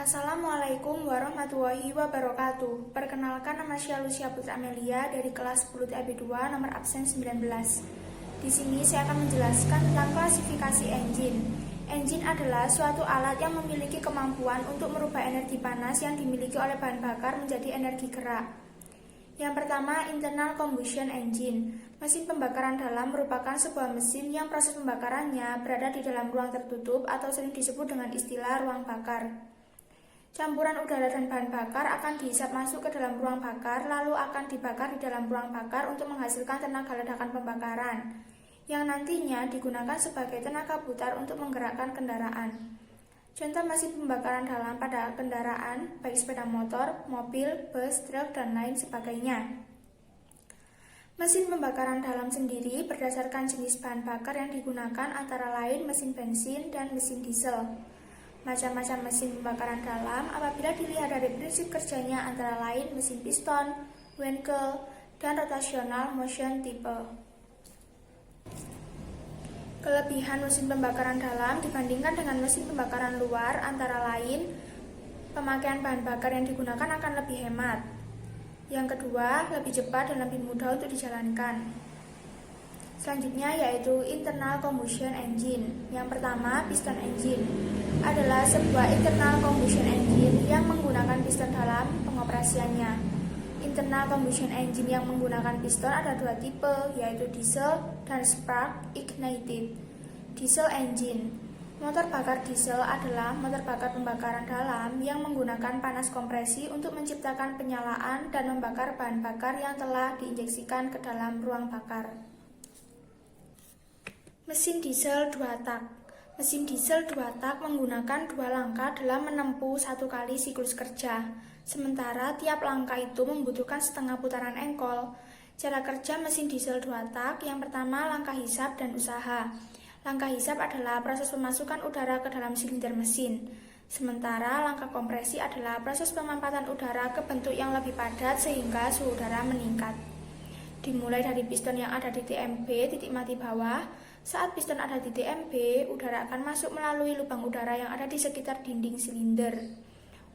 Assalamualaikum warahmatullahi wabarakatuh. Perkenalkan, nama saya Lucia Putra Amelia dari kelas 10 TAB 2 nomor absen 19. Di sini saya akan menjelaskan tentang klasifikasi engine. Engine adalah suatu alat yang memiliki kemampuan untuk merubah energi panas yang dimiliki oleh bahan bakar menjadi energi gerak. Yang pertama, internal combustion engine. Mesin pembakaran dalam merupakan sebuah mesin yang proses pembakarannya berada di dalam ruang tertutup atau sering disebut dengan istilah ruang bakar. Campuran udara dan bahan bakar akan dihisap masuk ke dalam ruang bakar, lalu akan dibakar di dalam ruang bakar untuk menghasilkan tenaga ledakan pembakaran, yang nantinya digunakan sebagai tenaga putar untuk menggerakkan kendaraan. Contoh mesin pembakaran dalam pada kendaraan, baik sepeda motor, mobil, bus, truk, dan lain sebagainya. Mesin pembakaran dalam sendiri berdasarkan jenis bahan bakar yang digunakan antara lain mesin bensin dan mesin diesel. Macam-macam mesin pembakaran dalam apabila dilihat dari prinsip kerjanya antara lain mesin piston, Wankel, dan rotational motion type. Kelebihan mesin pembakaran dalam dibandingkan dengan mesin pembakaran luar antara lain pemakaian bahan bakar yang digunakan akan lebih hemat. Yang kedua, lebih cepat dan lebih mudah untuk dijalankan. Selanjutnya yaitu internal combustion engine. Yang pertama, piston engine adalah sebuah internal combustion engine yang menggunakan piston dalam pengoperasiannya. Internal combustion engine yang menggunakan piston ada dua tipe, yaitu diesel dan spark ignited. Diesel engine. Motor bakar diesel adalah motor bakar pembakaran dalam yang menggunakan panas kompresi untuk menciptakan penyalaan dan membakar bahan bakar yang telah diinjeksikan ke dalam ruang bakar. Mesin diesel 2 tak. Mesin diesel 2 tak menggunakan 2 langkah dalam menempuh 1 kali siklus kerja. Sementara tiap langkah itu membutuhkan setengah putaran engkol. Cara kerja mesin diesel 2 tak, yang pertama langkah hisap dan usaha. Langkah hisap adalah proses pemasukan udara ke dalam silinder mesin. Sementara langkah kompresi adalah proses pemampatan udara ke bentuk yang lebih padat sehingga suhu udara meningkat. Dimulai dari piston yang ada di TMB titik mati bawah. Saat piston ada di TMB, udara akan masuk melalui lubang udara yang ada di sekitar dinding silinder.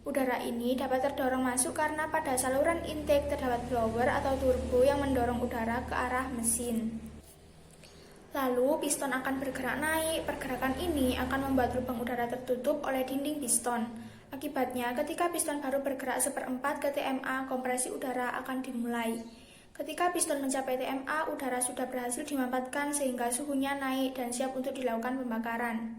Udara ini dapat terdorong masuk karena pada saluran intake terdapat blower atau turbo yang mendorong udara ke arah mesin. Lalu piston akan bergerak naik. Pergerakan ini akan membuat lubang udara tertutup oleh dinding piston. Akibatnya, ketika piston baru bergerak seperempat ke TMA, kompresi udara akan dimulai. Ketika piston mencapai TMA, udara sudah berhasil dimampatkan sehingga suhunya naik dan siap untuk dilakukan pembakaran.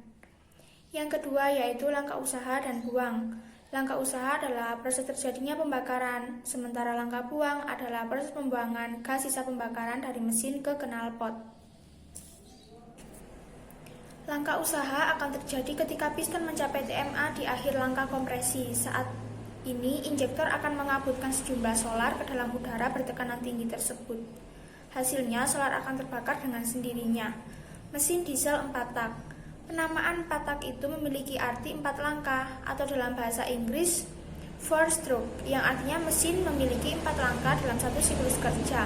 Yang kedua yaitu langkah usaha dan buang. Langkah usaha adalah proses terjadinya pembakaran, sementara langkah buang adalah proses pembuangan gas sisa pembakaran dari mesin ke knalpot. Langkah usaha akan terjadi ketika piston mencapai TMA di akhir langkah kompresi. Saat ini, injektor akan mengabutkan sejumlah solar ke dalam udara bertekanan tinggi tersebut. Hasilnya, solar akan terbakar dengan sendirinya. Mesin diesel 4 tak. Penamaan 4 tak itu memiliki arti 4 langkah, atau dalam bahasa Inggris, 4 stroke, yang artinya mesin memiliki 4 langkah dalam satu siklus kerja.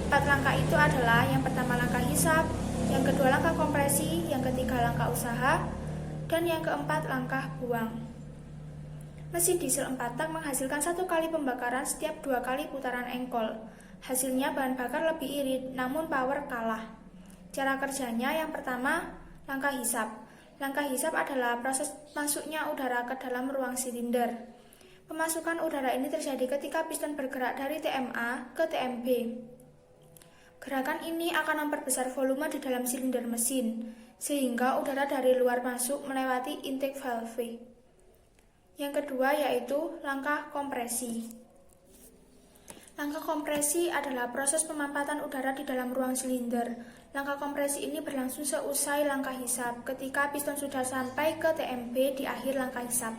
4 langkah itu adalah yang pertama langkah hisap, yang kedua langkah kompresi, yang ketiga langkah usaha, dan yang keempat langkah buang. Mesin diesel 4 tak menghasilkan 1 kali pembakaran setiap 2 kali putaran engkol. Hasilnya bahan bakar lebih irit, namun power kalah. Cara kerjanya yang pertama, langkah hisap. Langkah hisap adalah proses masuknya udara ke dalam ruang silinder. Pemasukan udara ini terjadi ketika piston bergerak dari TMA ke TMB. Gerakan ini akan memperbesar volume di dalam silinder mesin, sehingga udara dari luar masuk melewati intake valve. Yang kedua yaitu langkah kompresi. Langkah kompresi adalah proses pemampatan udara di dalam ruang silinder. Langkah kompresi ini berlangsung seusai langkah hisap. Ketika piston sudah sampai ke TMB di akhir langkah hisap,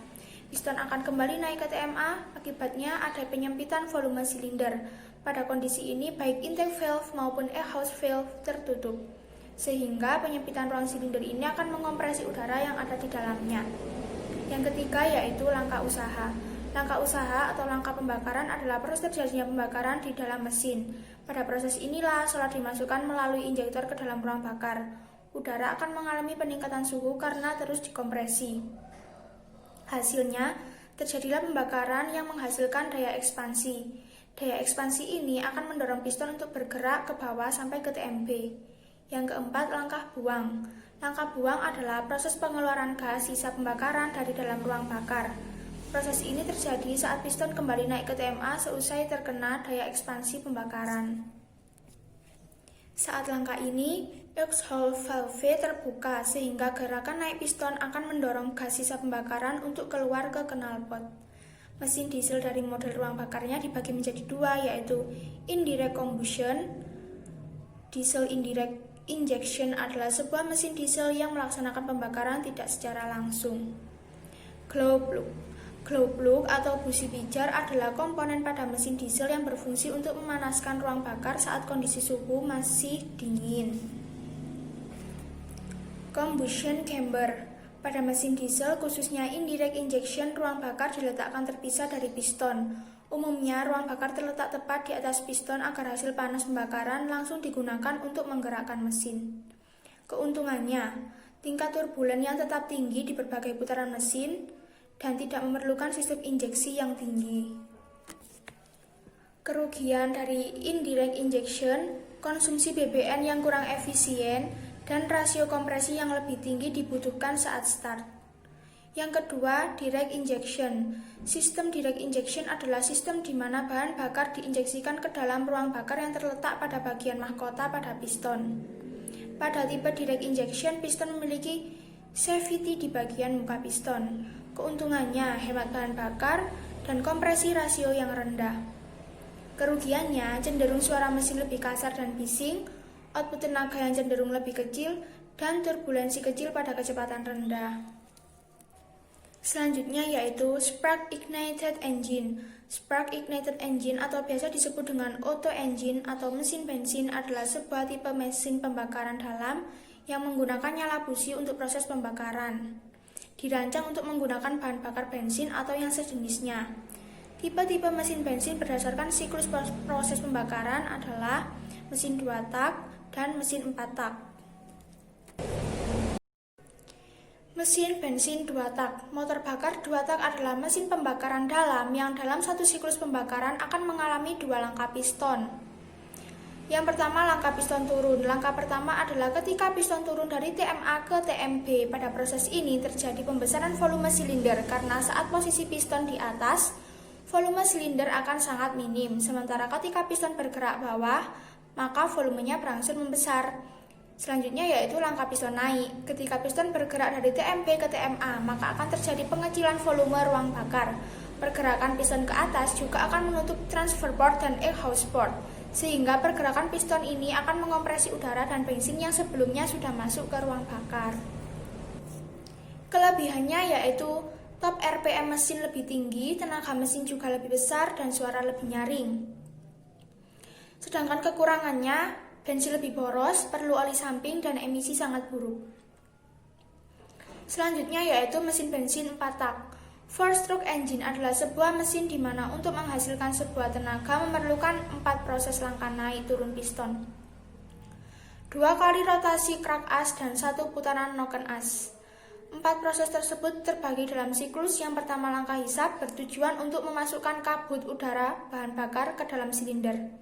piston akan kembali naik ke TMA, akibatnya ada penyempitan volume silinder. Pada kondisi ini baik intake valve maupun exhaust valve tertutup, sehingga penyempitan ruang silinder ini akan mengompresi udara yang ada di dalamnya. Yang ketiga yaitu langkah usaha. Langkah usaha atau langkah pembakaran adalah proses terjadinya pembakaran di dalam mesin. Pada proses inilah solar dimasukkan melalui injektor ke dalam ruang bakar. Udara akan mengalami peningkatan suhu karena terus dikompresi. Hasilnya, terjadilah pembakaran yang menghasilkan daya ekspansi. Daya ekspansi ini akan mendorong piston untuk bergerak ke bawah sampai ke TMB. Yang keempat, langkah buang. Langkah buang adalah proses pengeluaran gas sisa pembakaran dari dalam ruang bakar. Proses ini terjadi saat piston kembali naik ke TMA seusai terkena daya ekspansi pembakaran. Saat langkah ini, exhaust valve terbuka sehingga gerakan naik piston akan mendorong gas sisa pembakaran untuk keluar ke knalpot. Mesin diesel dari model ruang bakarnya dibagi menjadi dua, yaitu indirect combustion. Diesel indirect injection adalah sebuah mesin diesel yang melaksanakan pembakaran tidak secara langsung. Glow plug. Glow plug atau busi pijar adalah komponen pada mesin diesel yang berfungsi untuk memanaskan ruang bakar saat kondisi suhu masih dingin. Combustion chamber. Pada mesin diesel, khususnya indirect injection, ruang bakar diletakkan terpisah dari piston. Umumnya, ruang bakar terletak tepat di atas piston agar hasil panas pembakaran langsung digunakan untuk menggerakkan mesin. Keuntungannya, tingkat turbulen yang tetap tinggi di berbagai putaran mesin dan tidak memerlukan sistem injeksi yang tinggi. Kerugian dari indirect injection, konsumsi BBN yang kurang efisien, dan rasio kompresi yang lebih tinggi dibutuhkan saat start. Yang kedua, direct injection. Sistem direct injection adalah sistem di mana bahan bakar diinjeksikan ke dalam ruang bakar yang terletak pada bagian mahkota pada piston. Pada tipe direct injection, piston memiliki cavity di bagian muka piston. Keuntungannya, hemat bahan bakar dan kompresi rasio yang rendah. Kerugiannya, cenderung suara mesin lebih kasar dan bising, output tenaga yang cenderung lebih kecil, dan turbulensi kecil pada kecepatan rendah. Selanjutnya yaitu spark ignited engine. Spark ignited engine atau biasa disebut dengan auto engine atau mesin bensin adalah sebuah tipe mesin pembakaran dalam yang menggunakan nyala busi untuk proses pembakaran. Dirancang untuk menggunakan bahan bakar bensin atau yang sejenisnya. Tipe-tipe mesin bensin berdasarkan siklus proses pembakaran adalah mesin 2 tak dan mesin 4 tak. Mesin bensin 2 tak. Motor bakar 2 tak adalah mesin pembakaran dalam yang dalam satu siklus pembakaran akan mengalami 2 langkah piston. Yang pertama, langkah piston turun. Langkah pertama adalah ketika piston turun dari TMA ke TMB. Pada proses ini terjadi pembesaran volume silinder karena saat posisi piston di atas, volume silinder akan sangat minim. Sementara ketika piston bergerak bawah, maka volumenya berangsur membesar. Selanjutnya yaitu langkah piston naik. Ketika piston bergerak dari TMB ke TMA, maka akan terjadi pengecilan volume ruang bakar. Pergerakan piston ke atas juga akan menutup transfer port dan exhaust port, sehingga pergerakan piston ini akan mengompresi udara dan bensin yang sebelumnya sudah masuk ke ruang bakar. Kelebihannya yaitu top RPM mesin lebih tinggi, tenaga mesin juga lebih besar, dan suara lebih nyaring. Sedangkan kekurangannya, bensin lebih boros, perlu oli samping, dan emisi sangat buruk. Selanjutnya yaitu mesin bensin 4 tak. 4-stroke engine adalah sebuah mesin di mana untuk menghasilkan sebuah tenaga memerlukan 4 proses langkah naik turun piston. 2 kali rotasi crank as dan 1 putaran noken as. 4 proses tersebut terbagi dalam siklus. Yang pertama, langkah hisap bertujuan untuk memasukkan kabut udara bahan bakar ke dalam silinder.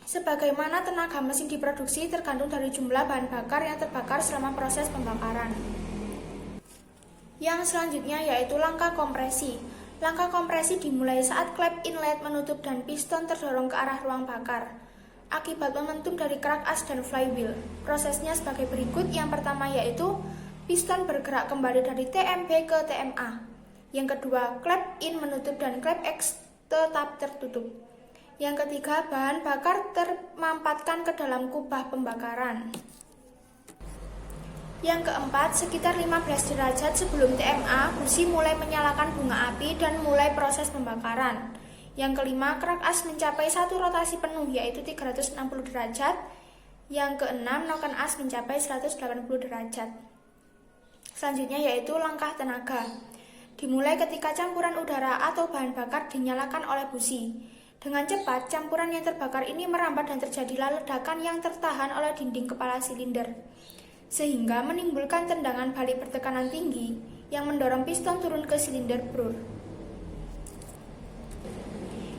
Sebagaimana tenaga mesin diproduksi tergantung dari jumlah bahan bakar yang terbakar selama proses pembakaran. Yang selanjutnya yaitu langkah kompresi. Langkah kompresi dimulai saat klep inlet menutup dan piston terdorong ke arah ruang bakar akibat momentum dari crank as dan flywheel. Prosesnya sebagai berikut. Yang pertama yaitu piston bergerak kembali dari TMB ke TMA. Yang kedua, klep in menutup dan klep X tetap tertutup. Yang ketiga, bahan bakar termampatkan ke dalam kubah pembakaran. Yang keempat, sekitar 15 derajat sebelum TMA, busi mulai menyalakan bunga api dan mulai proses pembakaran. Yang kelima, crank as mencapai satu rotasi penuh yaitu 360 derajat. Yang keenam, noken as mencapai 180 derajat. Selanjutnya yaitu langkah tenaga. Dimulai ketika campuran udara atau bahan bakar dinyalakan oleh busi. Dengan cepat, campuran yang terbakar ini merambat dan terjadilah ledakan yang tertahan oleh dinding kepala silinder, sehingga menimbulkan tendangan balik bertekanan tinggi yang mendorong piston turun ke silinder Browr.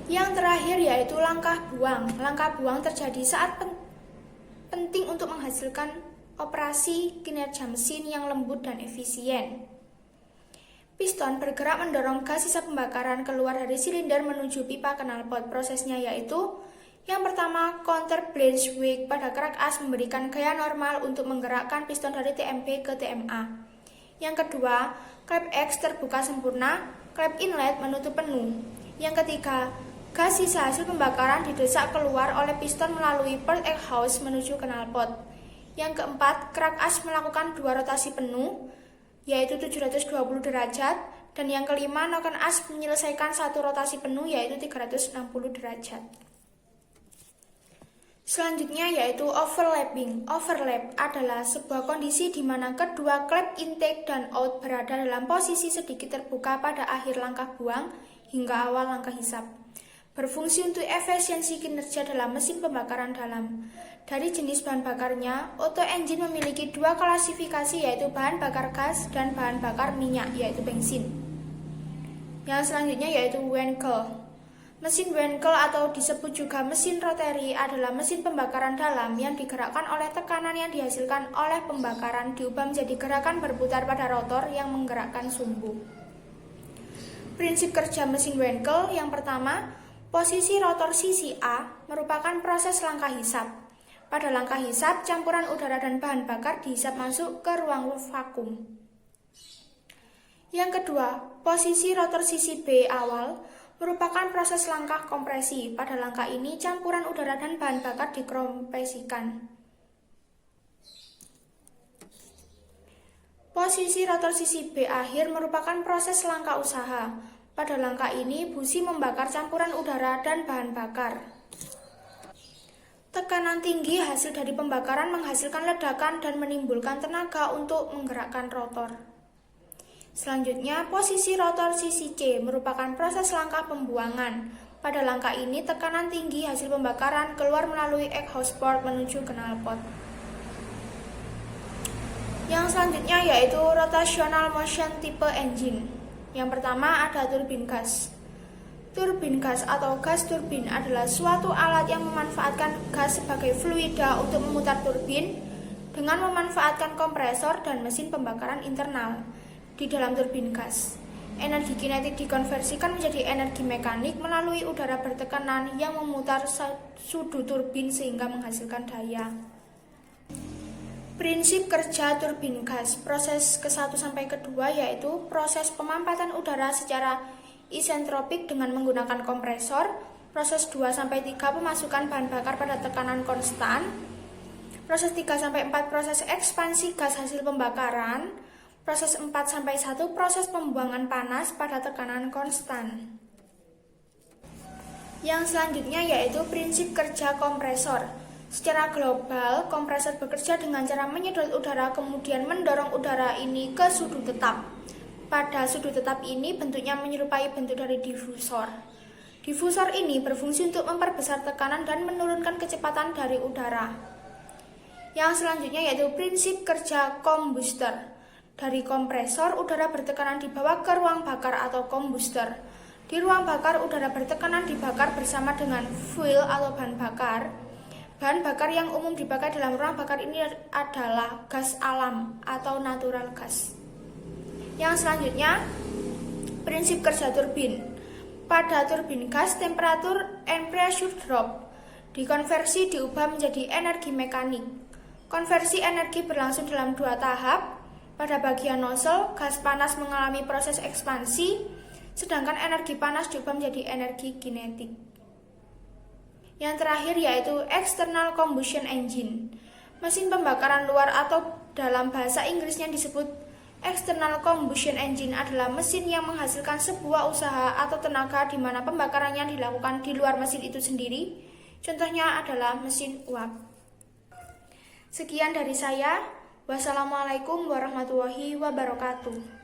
Yang terakhir yaitu langkah buang. Langkah buang terjadi saat penting untuk menghasilkan operasi kinerja mesin yang lembut dan efisien. Piston bergerak mendorong gas sisa pembakaran keluar dari silinder menuju pipa knalpot. Prosesnya yaitu yang pertama, counter Braithwaite pada kerak as memberikan gaya normal untuk menggerakkan piston dari TMP ke TMA. Yang kedua, klep X terbuka sempurna, klep inlet menutup penuh. Yang ketiga, gas sisa hasil pembakaran didesak keluar oleh piston melalui port exhaust menuju knalpot. Yang keempat, kerak as melakukan 2 rotasi penuh, yaitu 720 derajat, dan yang kelima, noken as menyelesaikan 1 rotasi penuh, yaitu 360 derajat. Selanjutnya yaitu overlapping. Overlap adalah sebuah kondisi di mana kedua klep intake dan out berada dalam posisi sedikit terbuka pada akhir langkah buang hingga awal langkah hisap. Berfungsi untuk efisiensi kinerja dalam mesin pembakaran dalam. Dari jenis bahan bakarnya, auto engine memiliki 2 klasifikasi yaitu bahan bakar gas dan bahan bakar minyak yaitu bensin. Yang selanjutnya yaitu Wankel. Mesin Wankel atau disebut juga mesin rotary adalah mesin pembakaran dalam yang digerakkan oleh tekanan yang dihasilkan oleh pembakaran diubah menjadi gerakan berputar pada rotor yang menggerakkan sumbu. Prinsip kerja mesin Wankel yang pertama, posisi rotor sisi A merupakan proses langkah hisap. Pada langkah hisap, campuran udara dan bahan bakar dihisap masuk ke ruang vakum. Yang kedua, posisi rotor sisi B awal merupakan proses langkah kompresi. Pada langkah ini, campuran udara dan bahan bakar dikompresikan. Posisi rotor sisi B akhir merupakan proses langkah usaha. Pada langkah ini, busi membakar campuran udara dan bahan bakar. Tekanan tinggi hasil dari pembakaran menghasilkan ledakan dan menimbulkan tenaga untuk menggerakkan rotor. Selanjutnya, posisi rotor sisi C merupakan proses langkah pembuangan. Pada langkah ini, tekanan tinggi hasil pembakaran keluar melalui exhaust port menuju knalpot. Yang selanjutnya yaitu rotational motion type engine. Yang pertama ada turbin gas. Turbin gas atau gas turbin adalah suatu alat yang memanfaatkan gas sebagai fluida untuk memutar turbin dengan memanfaatkan kompresor dan mesin pembakaran internal. Di dalam turbin gas, energi kinetik dikonversikan menjadi energi mekanik melalui udara bertekanan yang memutar sudu turbin sehingga menghasilkan daya. Prinsip kerja turbin gas, proses ke-1 sampai ke-2 yaitu proses pemampatan udara secara isentropik dengan menggunakan kompresor, proses 2 sampai 3 pemasukan bahan bakar pada tekanan konstan, proses 3 sampai 4 proses ekspansi gas hasil pembakaran, proses 4 sampai 1 proses pembuangan panas pada tekanan konstan. Yang selanjutnya yaitu prinsip kerja kompresor. Secara global, kompresor bekerja dengan cara menyedot udara kemudian mendorong udara ini ke sudut tetap. Pada sudut tetap ini bentuknya menyerupai bentuk dari difusor. Difusor ini berfungsi untuk memperbesar tekanan dan menurunkan kecepatan dari udara. Yang selanjutnya yaitu prinsip kerja combustor. Dari kompresor, udara bertekanan dibawa ke ruang bakar atau combustor. Di ruang bakar, udara bertekanan dibakar bersama dengan fuel atau bahan bakar. Bahan bakar yang umum dipakai dalam ruang bakar ini adalah gas alam atau natural gas. Yang selanjutnya, prinsip kerja turbin. Pada turbin gas, temperatur and pressure drop. Dikonversi diubah menjadi energi mekanik. Konversi energi berlangsung dalam 2 tahap. Pada bagian nozzle, gas panas mengalami proses ekspansi, sedangkan energi panas diubah menjadi energi kinetik. Yang terakhir yaitu external combustion engine. Mesin pembakaran luar atau dalam bahasa Inggrisnya disebut external combustion engine adalah mesin yang menghasilkan sebuah usaha atau tenaga di mana pembakarannya dilakukan di luar mesin itu sendiri. Contohnya adalah mesin uap. Sekian dari saya. Wassalamualaikum warahmatullahi wabarakatuh.